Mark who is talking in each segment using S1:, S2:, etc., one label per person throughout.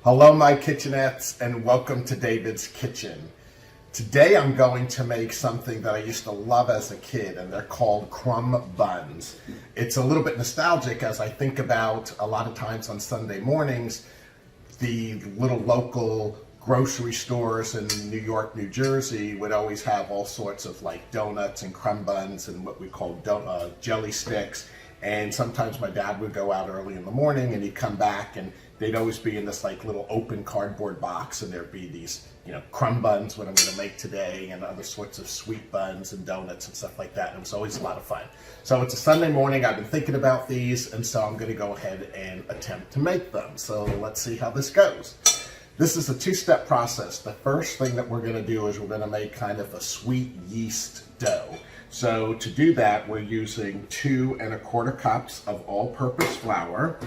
S1: Hello my kitchenettes and welcome to David's Kitchen. Today I'm going to make something that I used to love as a kid, and they're called crumb buns. It's a little bit nostalgic as I think about a lot of times on Sunday mornings, the little local grocery stores in New York, New Jersey would always have all sorts of like donuts and crumb buns and what we call jelly sticks. And sometimes my dad would go out early in the morning and he'd come back and they'd always be in this like little open cardboard box, and there'd be these, crumb buns, what I'm going to make today, and other sorts of sweet buns and donuts and stuff like that. And it was always a lot of fun. So it's a Sunday morning, I've been thinking about these, and so I'm going to go ahead and attempt to make them. So let's see how this goes. This is a two-step process. The first thing that we're going to do is we're going to make kind of a sweet yeast dough. So to do that, we're using 2 1/4 cups of all-purpose flour.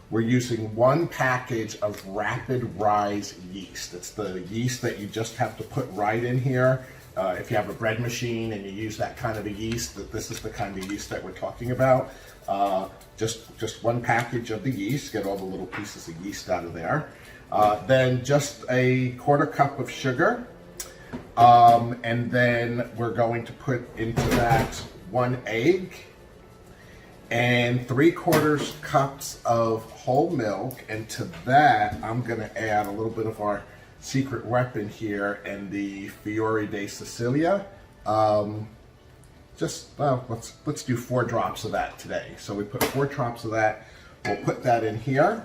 S1: We're using 1 package of rapid rise yeast. It's the yeast that you just have to put right in here. If you have a bread machine and you use that kind of a yeast, this is the kind of yeast that we're talking about. Just 1 package of the yeast, get all the little pieces of yeast out of there. Then just a 1/4 cup of sugar. And then we're going to put into that 1 egg and 3/4 cups of whole milk. And to that, I'm going to add a little bit of our secret weapon here and the Fiore di Sicilia. Let's do 4 drops of that today. So we put 4 drops of that. We'll put that in here.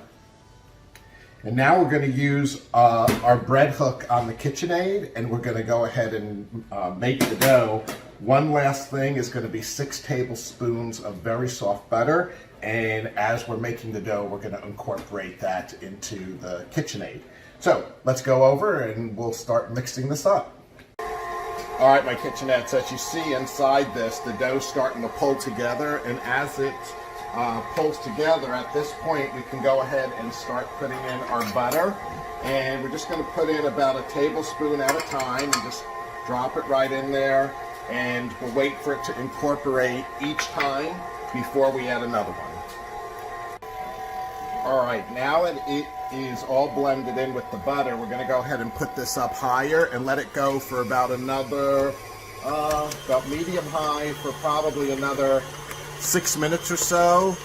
S1: And now we're going to use our bread hook on the KitchenAid, and we're going to go ahead and make the dough. One last thing is going to be 6 tablespoons of very soft butter, and as we're making the dough, we're going to incorporate that into the KitchenAid. So let's go over and we'll start mixing this up. All right, my kitchenettes, as you see inside this, the dough's starting to pull together, and as it pulls together, at this point we can go ahead and start putting in our butter, and we're just going to put in about a tablespoon at a time and just drop it right in there, and we'll wait for it to incorporate each time before we add another one. All right, now that it is all blended in with the butter, we're going to go ahead and put this up higher and let it go for about another about medium high for probably another 6 minutes or so.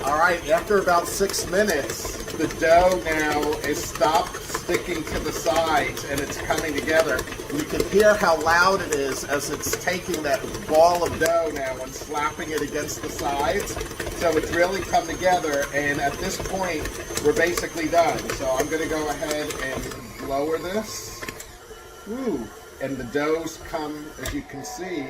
S1: All right, after about 6 minutes, the dough now is stopped sticking to the sides and it's coming together. You can hear how loud it is as it's taking that ball of dough now and slapping it against the sides. So it's really come together, and at this point, we're basically done. So I'm gonna go ahead and lower this. Ooh, and the dough's come, as you can see,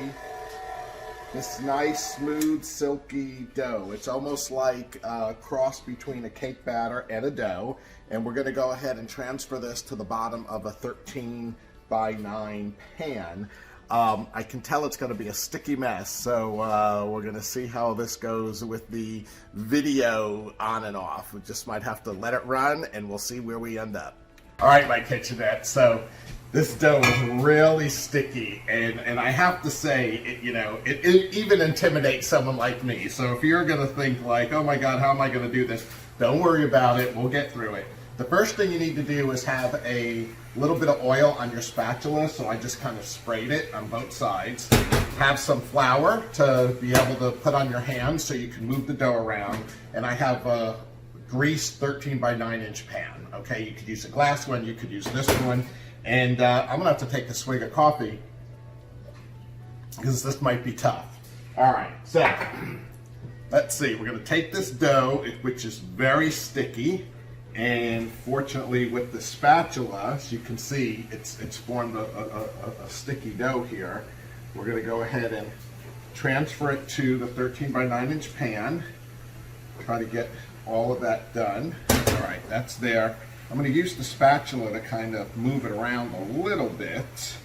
S1: this nice, smooth, silky dough. It's almost like a cross between a cake batter and a dough. And we're gonna go ahead and transfer this to the bottom of a 13 by 9 pan. I can tell it's gonna be a sticky mess, so we're gonna see how this goes with the video on and off. We just might have to let it run and we'll see where we end up. All right, my kitchenette, so this dough is really sticky, and I have to say, it even intimidates someone like me. So if you're gonna think like, oh my God, how am I gonna do this? Don't worry about it, we'll get through it. The first thing you need to do is have a little bit of oil on your spatula, so I just kind of sprayed it on both sides. Have some flour to be able to put on your hands so you can move the dough around, and I have a greased 13 by 9 inch pan. Okay, you could use a glass one, you could use this one. And I'm gonna have to take a swig of coffee because this might be tough. All right, so let's see. We're gonna take this dough, which is very sticky, and fortunately with the spatula, as you can see, it's formed a sticky dough here. We're gonna go ahead and transfer it to the 13 by 9 inch pan. Try to get all of that done. All right, that's there. I'm going to use the spatula to kind of move it around a little bit.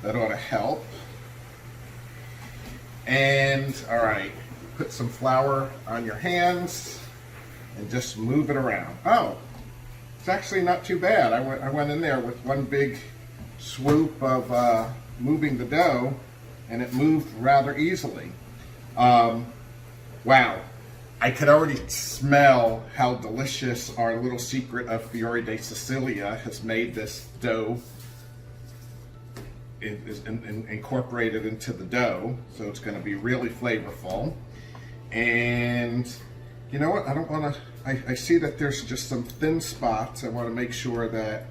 S1: That ought to help. And, all right, put some flour on your hands and just move it around. Oh, it's actually not too bad. I went in there with one big swoop of moving the dough, and it moved rather easily. Wow. I could already smell how delicious our little secret of Fiore di Sicilia has made this dough. It is incorporated into the dough, so it's going to be really flavorful. And you know what? I don't want to. I see that there's just some thin spots. I want to make sure that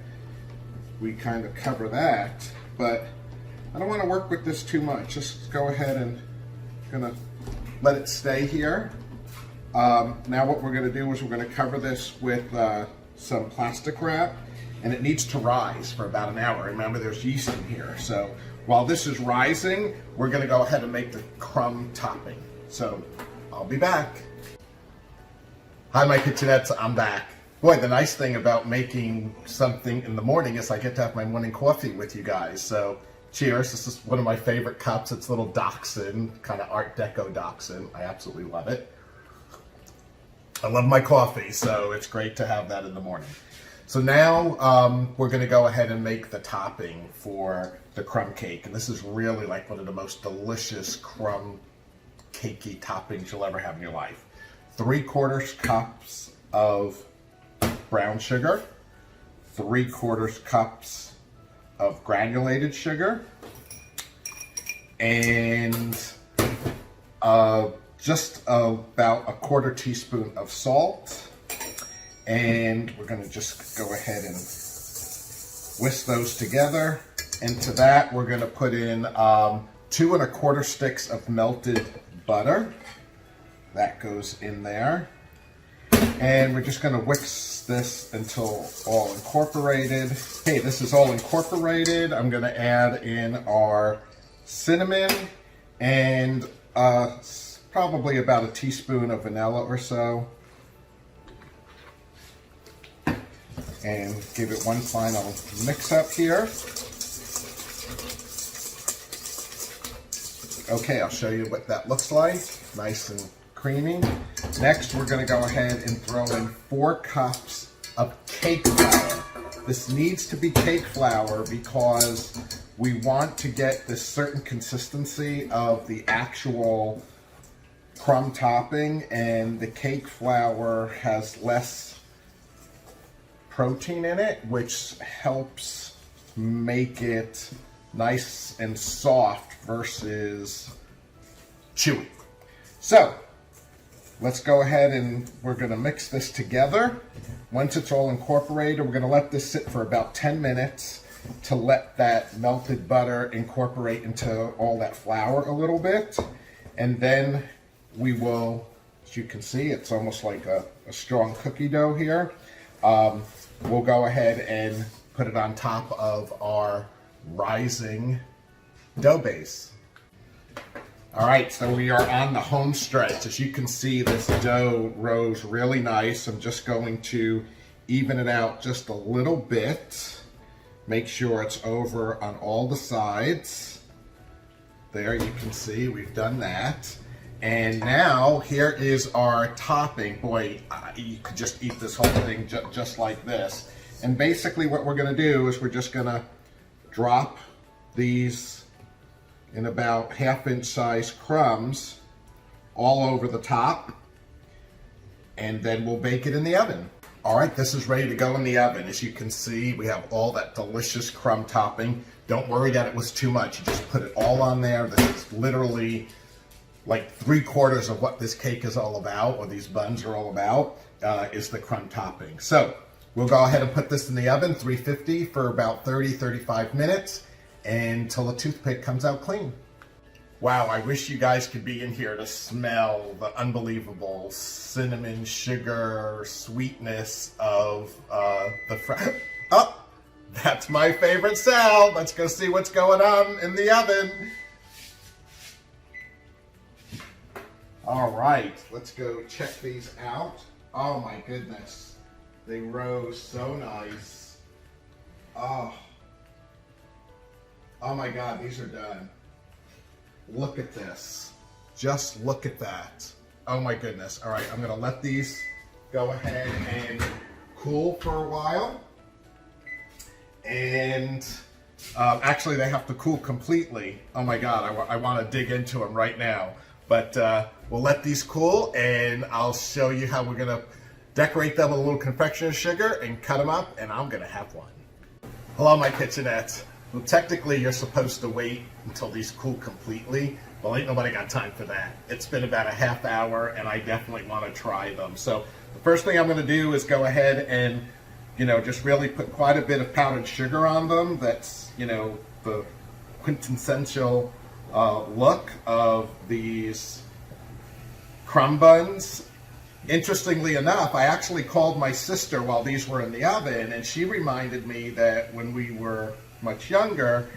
S1: we kind of cover that, but I don't want to work with this too much. Just go ahead and gonna let it stay here. Now what we're going to do is we're going to cover this with some plastic wrap, and it needs to rise for about an hour. Remember, there's yeast in here. So while this is rising, we're going to go ahead and make the crumb topping. So I'll be back. Hi, my kitchenettes, I'm back. Boy, the nice thing about making something in the morning is I get to have my morning coffee with you guys. So cheers. This is one of my favorite cups. It's little Dachshund, kind of Art Deco Dachshund. I absolutely love it. I love my coffee, so it's great to have that in the morning. So now we're going to go ahead and make the topping for the crumb cake. And this is really like one of the most delicious crumb cakey toppings you'll ever have in your life. 3/4 cups of brown sugar, 3/4 cups of granulated sugar, and just about 1/4 teaspoon of salt. And we're going to just go ahead and whisk those together. Into that, we're going to put in 2 1/4 sticks of melted butter. That goes in there. And we're just going to whisk this until all incorporated. Okay, this is all incorporated. I'm going to add in our cinnamon and probably about a teaspoon of vanilla or so. And give it one final mix up here. Okay, I'll show you what that looks like. Nice and creamy. Next, we're going to go ahead and throw in 4 cups of cake flour. This needs to be cake flour because we want to get this certain consistency of the actual crumb topping, and the cake flour has less protein in it, which helps make it nice and soft versus chewy. So let's go ahead and we're going to mix this together. Once it's all incorporated, we're going to let this sit for about 10 minutes to let that melted butter incorporate into all that flour a little bit. And then we will, as you can see, it's almost like a strong cookie dough here. We'll go ahead and put it on top of our rising dough base. All right, so we are on the home stretch. As you can see, this dough rose really nice. I'm just going to even it out just a little bit. Make sure it's over on all the sides. There, you can see we've done that. And now here is our topping. Boy, you could just eat this whole thing just like this. And basically what we're gonna do is we're just gonna drop these in about 1/2-inch size crumbs all over the top, and then we'll bake it in the oven. All right, this is ready to go in the oven. As you can see, we have all that delicious crumb topping. Don't worry that it was too much. You just put it all on there. This is literally like 3/4 of what this cake is all about, or these buns are all about, is the crumb topping. So we'll go ahead and put this in the oven, 350 for about 30-35 minutes, until the toothpick comes out clean. Wow, I wish you guys could be in here to smell the unbelievable cinnamon, sugar, sweetness of the oh, that's my favorite sound. Let's go see what's going on in the oven. All right, let's go check these out. Oh my goodness, they rose so nice. Oh my God, these are done. Look at this. Just look at that. Oh my goodness. All right, I'm gonna let these go ahead and cool for a while. And actually they have to cool completely. Oh my God, I wanna dig into them right now. But we'll let these cool, and I'll show you how we're gonna decorate them with a little confectioner's sugar and cut them up, and I'm gonna have one. Hello, my kitchenettes. Well, technically, you're supposed to wait until these cool completely. Well, ain't nobody got time for that. It's been about a half hour, and I definitely want to try them. So the first thing I'm going to do is go ahead and, just really put quite a bit of powdered sugar on them. That's, the quintessential look of these crumb buns. Interestingly enough, I actually called my sister while these were in the oven, and she reminded me that when we were much younger,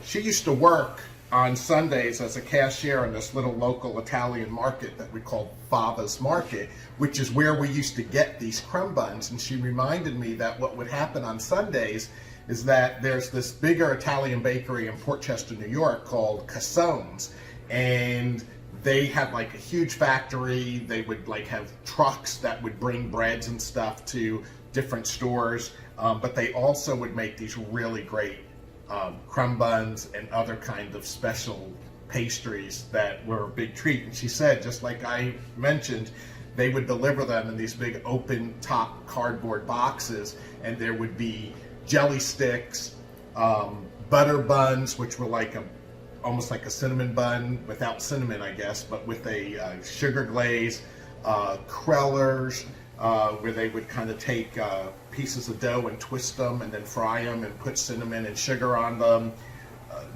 S1: she used to work on Sundays as a cashier in this little local Italian market that we called Fava's Market, which is where we used to get these crumb buns. And she reminded me that what would happen on Sundays is that there's this bigger Italian bakery in Port Chester, New York called Cassone's, and they had like a huge factory. They would like have trucks that would bring breads and stuff to different stores, but they also would make these really great crumb buns and other kind of special pastries that were a big treat. And she said, just like I mentioned, they would deliver them in these big open top cardboard boxes, and there would be jelly sticks, butter buns, which were like almost like a cinnamon bun without cinnamon, I guess, but with a sugar glaze, crullers, where they would kind of take pieces of dough and twist them and then fry them and put cinnamon and sugar on them,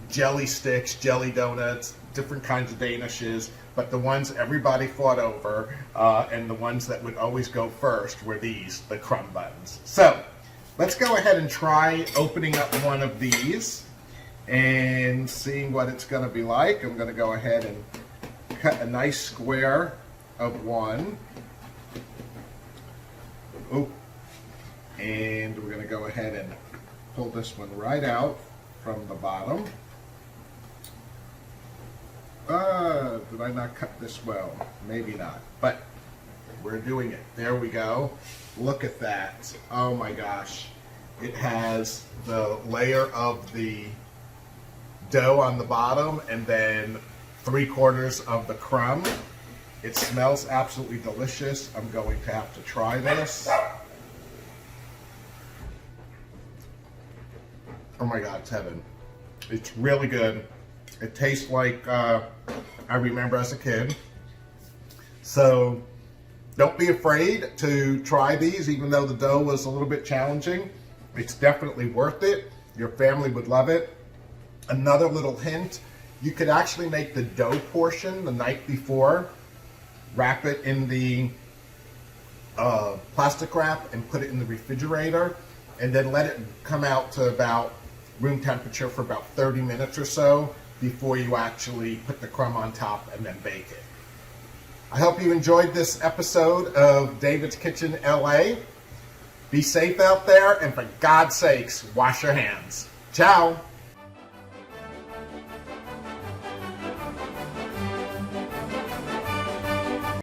S1: jelly sticks, jelly donuts, different kinds of danishes, but the ones everybody fought over and the ones that would always go first were these, the crumb buns. So let's go ahead and try opening up one of these and seeing what it's going to be like. I'm going to go ahead and cut a nice square of one. Oh, and we're going to go ahead and pull this one right out from the bottom. Did I not cut this well? Maybe not, but we're doing it. There we go. Look at that. Oh my gosh. It has the layer of the dough on the bottom and then 3/4 of the crumb. It smells absolutely delicious. I'm going to have to try this. Oh my God, it's heaven. It's really good. It tastes like I remember as a kid. So don't be afraid to try these, even though the dough was a little bit challenging. It's definitely worth it. Your family would love it. Another little hint, you could actually make the dough portion the night before, wrap it in the plastic wrap and put it in the refrigerator, and then let it come out to about room temperature for about 30 minutes or so before you actually put the crumb on top and then bake it. I hope you enjoyed this episode of David's Kitchen LA. Be safe out there, and for God's sakes, wash your hands. Ciao.